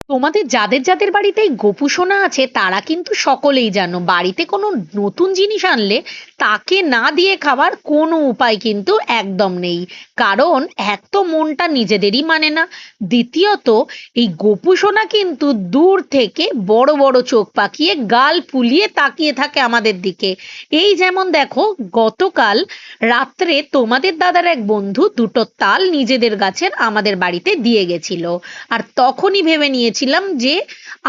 তোমাদের যাদের যাদের বাড়িতে এই গোপু সোনা আছে তারা কিন্তু সকলেই জানো, বাড়িতে কোনো নতুন জিনিস আনলে তাকে না দিয়ে খাবার কোনো উপায় কিন্তু একদম নেই। কারণ এক তো মনটা নিজেদেরই মানে না, দ্বিতীয়ত এই গোপু সোনা কিন্তু দূর থেকে বড় বড় চোখ পাকিয়ে গাল ফুলিয়ে তাকিয়ে থাকে আমাদের দিকে। এই যেমন দেখো, গতকাল রাত্রে তোমাদের দাদার এক বন্ধু দুটো তাল নিজেদের গাছের আমাদের বাড়িতে দিয়ে গেছিল। আর তখনই ভেবে নিয়েছিলাম যে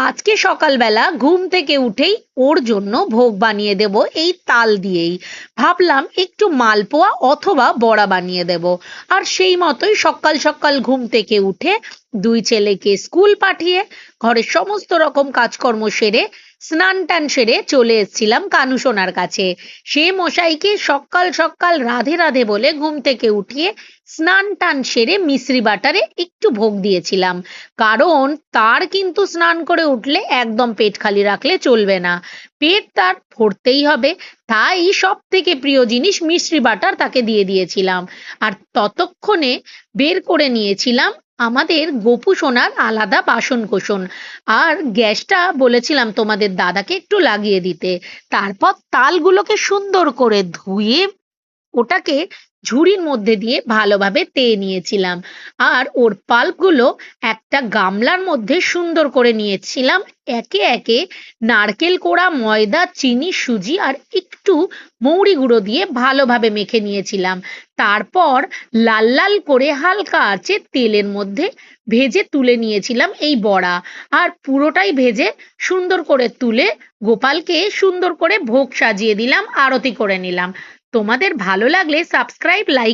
আজকে সকালবেলা ঘুম থেকে উঠেই ওর জন্য ভোগ বানিয়ে দেব এই তাল দিয়েই। ভাবলাম একটু মালপোয়া অথবা বড়া বানিয়ে দেব। আর সেই মতোই সকাল সকাল ঘুম থেকে উঠে দুই ছেলেকে স্কুল পাঠিয়ে ঘরের সমস্ত রকম কাজকর্ম সেরে স্নান টান সেরে চলে এসেছিলাম কানু সোনার কাছে। সে মশাইকে সকাল সকাল রাধে রাধে বলে ঘুম থেকে উঠিয়ে স্নান টান সেরে মিশ্রি বাটারে একটু ভোগ দিয়েছিলাম। কারণ তার কিন্তু স্নান করে উঠলে একদম পেট খালি রাখলে চলবে না, পেট তার ভরতেই হবে। তাই সব থেকে প্রিয় জিনিস মিশ্রি বাটার তাকে দিয়ে দিয়েছিলাম। আর ততক্ষণে বের করে নিয়েছিলাম আমাদের গোপু সোনার আলাদা বাসন কোসন। আর গ্যাসটা বলেছিলাম তোমাদের দাদাকে একটু লাগিয়ে দিতে। তারপর তালগুলোকে সুন্দর করে ধুয়ে ওটাকে ঝুড়ির মধ্যে দিয়ে ভালোভাবে তেয়ে নিয়েছিলাম। আর ওর পাল্পগুলো একটা গামলার মধ্যে সুন্দর করে নিয়েছিলাম। একে একে নারকেল কোড়া, ময়দা, চিনি, সুজি আর একটু মৌরি গুঁড়ো দিয়ে ভালোভাবে মেখে নিয়েছিলাম। তারপর লাল লাল করে হালকা আঁচে তেলের মধ্যে ভেজে তুলে নিয়েছিলাম এই বড়া। আর পুরোটাই ভেজে সুন্দর করে তুলে গোপালকে সুন্দর করে ভোগ সাজিয়ে দিলাম, আরতি করে নিলাম। তোমাদের ভালো লাগলে সাবস্ক্রাইব, লাইক